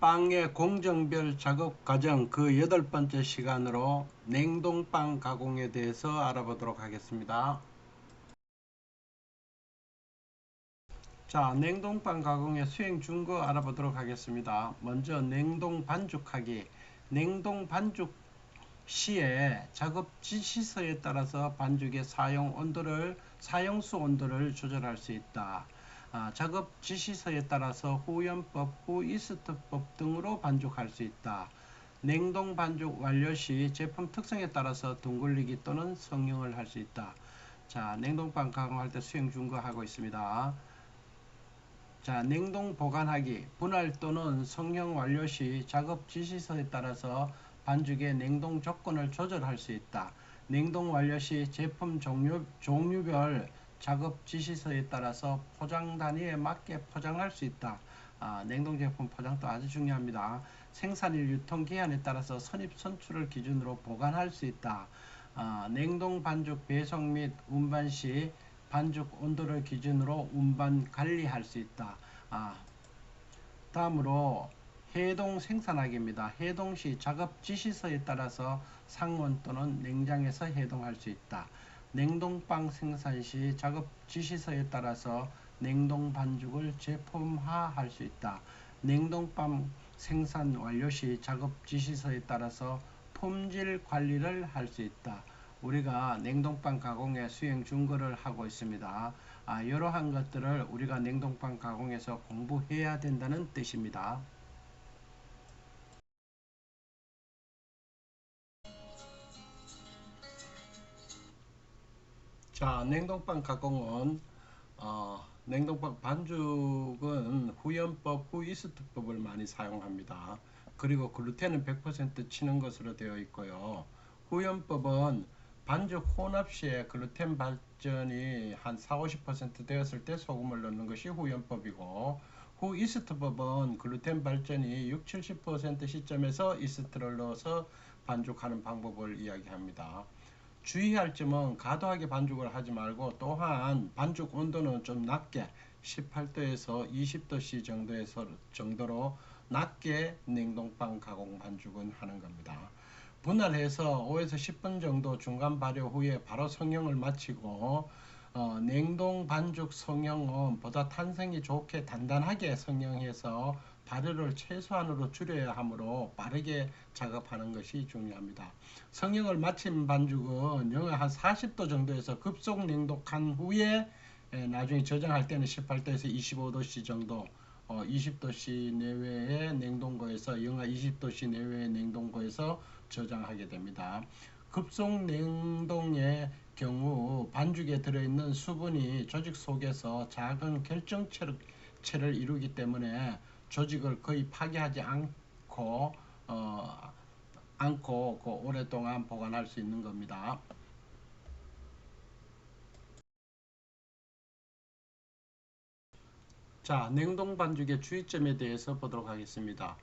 빵의 공정별 작업 과정 그 8번째 시간으로 냉동빵 가공에 대해서 알아보도록 하겠습니다. 자, 냉동빵 가공의 수행 준거 알아보도록 하겠습니다. 먼저 냉동 반죽하기. 냉동 반죽 시에 작업 지시서에 따라서 반죽의 사용수 온도를 조절할 수 있다. 작업 지시서에 따라서 후연법, 후이스트법 등으로 반죽할 수 있다. 냉동 반죽 완료 시 제품 특성에 따라서 둥글리기 또는 성형을 할 수 있다. 자, 냉동빵 가공할 때 수행 준거 하고 있습니다. 자, 냉동 보관하기. 분할 또는 성형 완료 시 작업 지시서에 따라서 반죽의 냉동 조건을 조절할 수 있다. 냉동 완료 시 제품 종류별 작업 지시서에 따라서 포장 단위에 맞게 포장할 수 있다. 냉동 제품 포장도 아주 중요합니다. 생산일 유통기한에 따라서 선입 선출을 기준으로 보관할 수 있다. 냉동 반죽 배송 및 운반 시 반죽 온도를 기준으로 운반 관리할 수 있다. 다음으로 해동 생산하기입니다. 해동 시 작업 지시서에 따라서 상온 또는 냉장에서 해동할 수 있다. 냉동빵 생산 시 작업 지시서에 따라서 냉동 반죽을 제품화할 수 있다. 냉동빵 생산 완료 시 작업 지시서에 따라서 품질 관리를 할 수 있다. 우리가 냉동빵 가공에 수행 준거를 하고 있습니다. 이러한 것들을 우리가 냉동빵 가공에서 공부해야 된다는 뜻입니다. 자, 냉동빵 가공은 냉동빵 반죽은 후연법, 후이스트법을 많이 사용합니다. 그리고 글루텐은 100% 치는 것으로 되어 있고요. 후연법은 반죽 혼합 시에 글루텐 발전이 한 4~50% 되었을 때 소금을 넣는 것이 후연법이고, 후이스트법은 글루텐 발전이 6~70% 시점에서 이스트를 넣어서 반죽하는 방법을 이야기합니다. 주의할 점은 과도하게 반죽을 하지 말고, 또한 반죽 온도는 좀 낮게 18도에서 20도씨 정도로 낮게 냉동빵 가공 반죽은 하는 겁니다. 분할해서 5에서 10분 정도 중간 발효 후에 바로 성형을 마치고, 냉동 반죽 성형은 보다 탄성이 좋게 단단하게 성형해서 발효를 최소한으로 줄여야 하므로 빠르게 작업하는 것이 중요합니다. 성형을 마친 반죽은 영하 한 40도 정도에서 급속 냉독한 후에 나중에 저장할 때는 18도에서 25도씨 정도, 20도씨 내외의 냉동고에서 영하 20도씨 내외의 냉동고에서 저장하게 됩니다. 급속 냉동의 경우 반죽에 들어있는 수분이 조직 속에서 작은 결정체를 이루기 때문에 조직을 거의 파괴하지 않고 오랫동안 보관할 수 있는 겁니다. 자, 냉동 반죽의 주의점에 대해서 보도록 하겠습니다.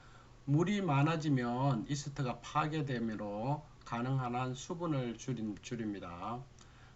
물이 많아지면 이스트가 파괴되므로 가능한 한 수분을 줄입니다.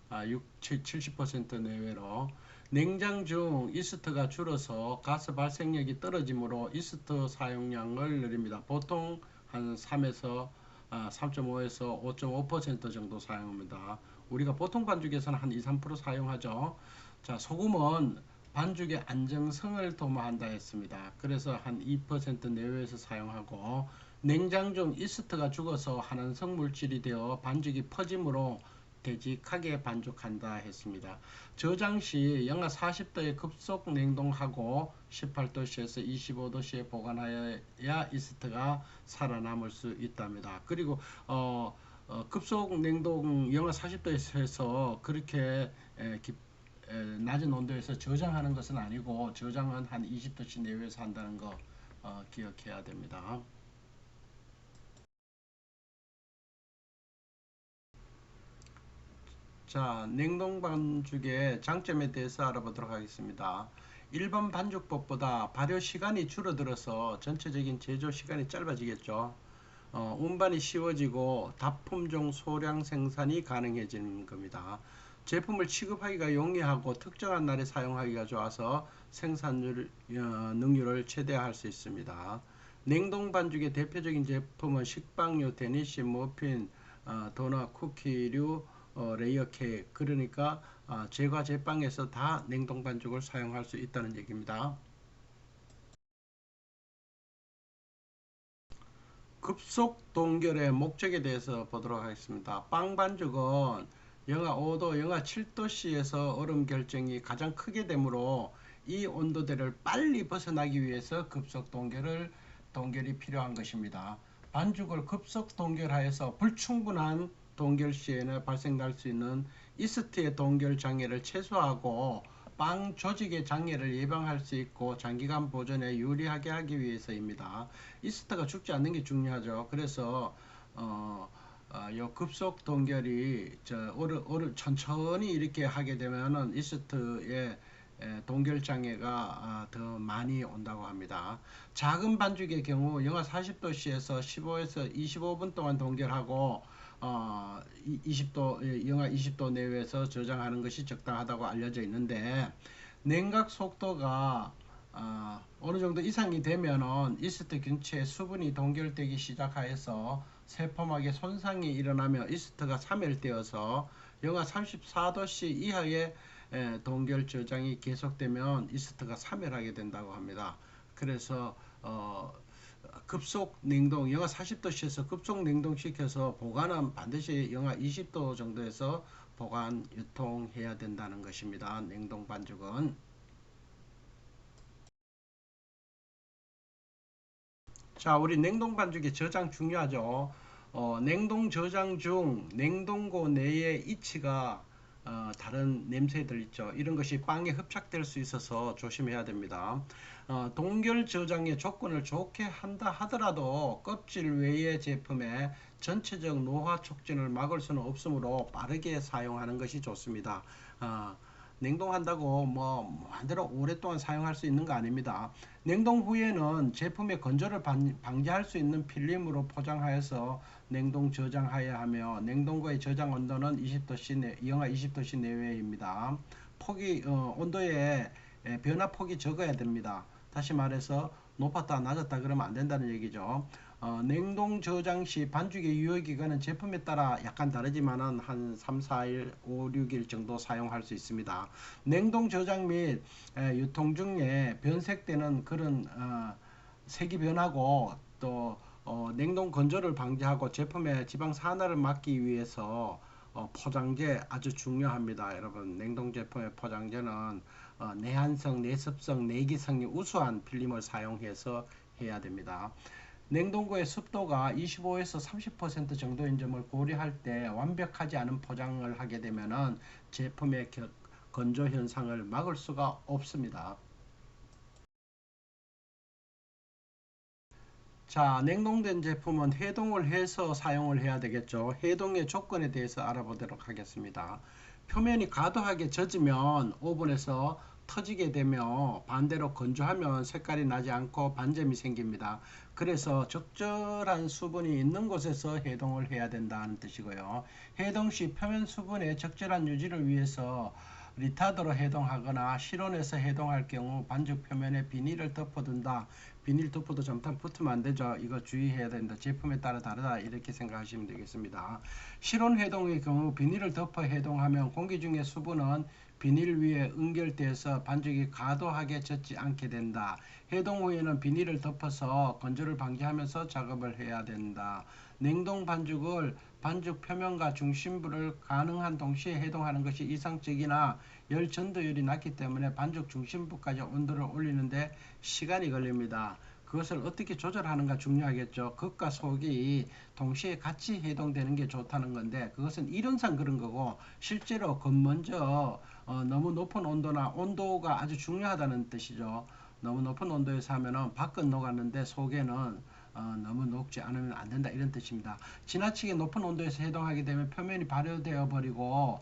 70% 내외로. 냉장 중 이스트가 줄어서 가스 발생력이 떨어지므로 이스트 사용량을 늘립니다. 보통 한 3.5에서 5.5% 정도 사용합니다. 우리가 보통 반죽에서는 한 2~3% 사용하죠. 자, 소금은 반죽의 안정성을 도모한다 했습니다. 그래서 한 2% 내외에서 사용하고, 냉장 중 이스트가 죽어서 한원성 물질이 되어 반죽이 퍼지므로 되직하게 반죽한다 했습니다. 저장 시 영하 40도에 급속 냉동하고 18도씨에서 25도씨에 보관하여야 이스트가 살아남을 수 있답니다. 그리고 급속 냉동 영하 40도에서 해서 그렇게 낮은 온도에서 저장하는 것은 아니고, 저장은 한 20도씨 내외에서 한다는 거 기억해야 됩니다. 자, 냉동 반죽의 장점에 대해서 알아보도록 하겠습니다. 일반 반죽법보다 발효 시간이 줄어들어서 전체적인 제조 시간이 짧아지겠죠. 운반이 쉬워지고 다품종 소량 생산이 가능해지는 겁니다. 제품을 취급하기가 용이하고 특정한 날에 사용하기가 좋아서 생산율 능률을 최대화할 수 있습니다. 냉동 반죽의 대표적인 제품은 식빵류, 데니시, 머핀, 도넛, 쿠키류, 레이어 케이크. 그러니까 제과 제빵에서 다 냉동 반죽을 사용할 수 있다는 얘기입니다. 급속 동결의 목적에 대해서 보도록 하겠습니다. 빵 반죽은 영하 5도, 영하 7도씨에서 얼음 결정이 가장 크게 되므로 이 온도대를 빨리 벗어나기 위해서 급속 동결이 필요한 것입니다. 반죽을 급속 동결하여서 불충분한 동결 시에는 발생할 수 있는 이스트의 동결 장애를 최소화하고 빵 조직의 장애를 예방할 수 있고 장기간 보존에 유리하게 하기 위해서입니다. 이스트가 죽지 않는 게 중요하죠. 그래서 요 급속 동결이 천천히 이렇게 하게 되면은 이스트의 동결 장애가 더 많이 온다고 합니다. 작은 반죽의 경우 영하 40도씨에서 15에서 25분 동안 동결하고 20도, 영하 20도 내외에서 저장하는 것이 적당하다고 알려져 있는데, 냉각 속도가 어느 정도 이상이 되면은 이스트 균체에 수분이 동결되기 시작하여서 세포막에 손상이 일어나며 이스트가 사멸되어서 영하 34도씨 이하의 동결 저장이 계속되면 이스트가 사멸하게 된다고 합니다. 그래서 급속 냉동, 영하 40도씨에서 급속 냉동시켜서 보관은 반드시 영하 20도 정도에서 보관, 유통해야 된다는 것입니다. 냉동 반죽은. 자, 우리 냉동 반죽의 저장 중요하죠. 냉동 저장 중 냉동고 내의 이치가 다른 냄새들 있죠. 이런 것이 빵에 흡착될 수 있어서 조심해야 됩니다. 동결 저장의 조건을 좋게 한다 하더라도 껍질 외의 제품의 전체적 노화 촉진을 막을 수는 없으므로 빠르게 사용하는 것이 좋습니다. 냉동한다고 뭐 마음대로 오랫동안 사용할 수 있는 거 아닙니다. 냉동 후에는 제품의 건조를 방지할 수 있는 필름으로 포장하여서 냉동 저장하여야 하며, 냉동고의 저장 온도는 20도씨 영하 20도씨 내외입니다. 온도의 변화 폭이 적어야 됩니다. 다시 말해서 높았다 낮았다 그러면 안 된다는 얘기죠. 냉동 저장 시 반죽의 유효기간은 제품에 따라 약간 다르지만은 한 3, 4일, 5, 6일 정도 사용할 수 있습니다. 냉동 저장 및 유통 중에 변색되는 그런 색이 변하고 또 냉동 건조를 방지하고 제품의 지방 산화를 막기 위해서 포장재 아주 중요합니다. 여러분, 냉동 제품의 포장재는 내한성, 내습성, 내기성이 우수한 필름을 사용해서 해야 됩니다. 냉동고의 습도가 25에서 30% 정도인 점을 고려할 때 완벽하지 않은 포장을 하게 되면은 제품의 건조 현상을 막을 수가 없습니다. 자, 냉동된 제품은 해동을 해서 사용을 해야 되겠죠. 해동의 조건에 대해서 알아보도록 하겠습니다. 표면이 과도하게 젖으면 오븐에서 터지게 되며, 반대로 건조하면 색깔이 나지 않고 반점이 생깁니다. 그래서 적절한 수분이 있는 곳에서 해동을 해야 된다는 뜻이고요. 해동 시 표면 수분의 적절한 유지를 위해서 리타드로 해동하거나 실온에서 해동할 경우 반죽 표면에 비닐을 덮어둔다. 비닐 덮어도 잠깐 붙으면 안 되죠. 이거 주의해야 된다. 제품에 따라 다르다. 이렇게 생각하시면 되겠습니다. 실온 해동의 경우 비닐을 덮어 해동하면 공기 중의 수분은 비닐 위에 응결돼서 반죽이 과도하게 젖지 않게 된다. 해동 후에는 비닐을 덮어서 건조를 방지하면서 작업을 해야 된다. 냉동 반죽을 반죽 표면과 중심부를 가능한 동시에 해동하는 것이 이상적이나 열 전도율이 낮기 때문에 반죽 중심부까지 온도를 올리는데 시간이 걸립니다. 그것을 어떻게 조절하는가 중요하겠죠. 겉과 속이 동시에 같이 해동되는 게 좋다는 건데, 그것은 이론상 그런 거고 실제로 먼저 너무 높은 온도가 아주 중요하다는 뜻이죠. 너무 높은 온도에서 하면은 밖은 녹았는데 속에는 너무 녹지 않으면 안 된다, 이런 뜻입니다. 지나치게 높은 온도에서 해동하게 되면 표면이 발효되어 버리고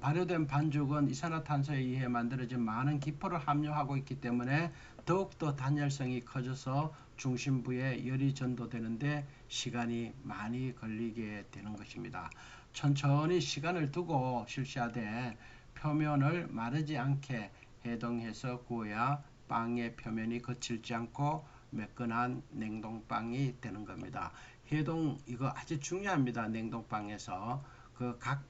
발효된 반죽은 이산화탄소에 의해 만들어진 많은 기포를 함유하고 있기 때문에 더욱더 단열성이 커져서 중심부에 열이 전도되는데 시간이 많이 걸리게 되는 것입니다. 천천히 시간을 두고 실시하되 표면을 마르지 않게 해동해서 구워야 빵의 표면이 거칠지 않고 매끈한 냉동빵이 되는 겁니다. 해동 이거 아주 중요합니다. 냉동빵에서 그 각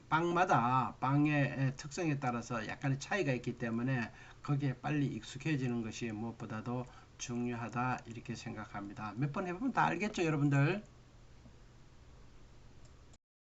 빵마다 빵의 특성에 따라서 약간의 차이가 있기 때문에 거기에 빨리 익숙해지는 것이 무엇보다도 중요하다 이렇게 생각합니다. 몇 번 해보면 다 알겠죠, 여러분들?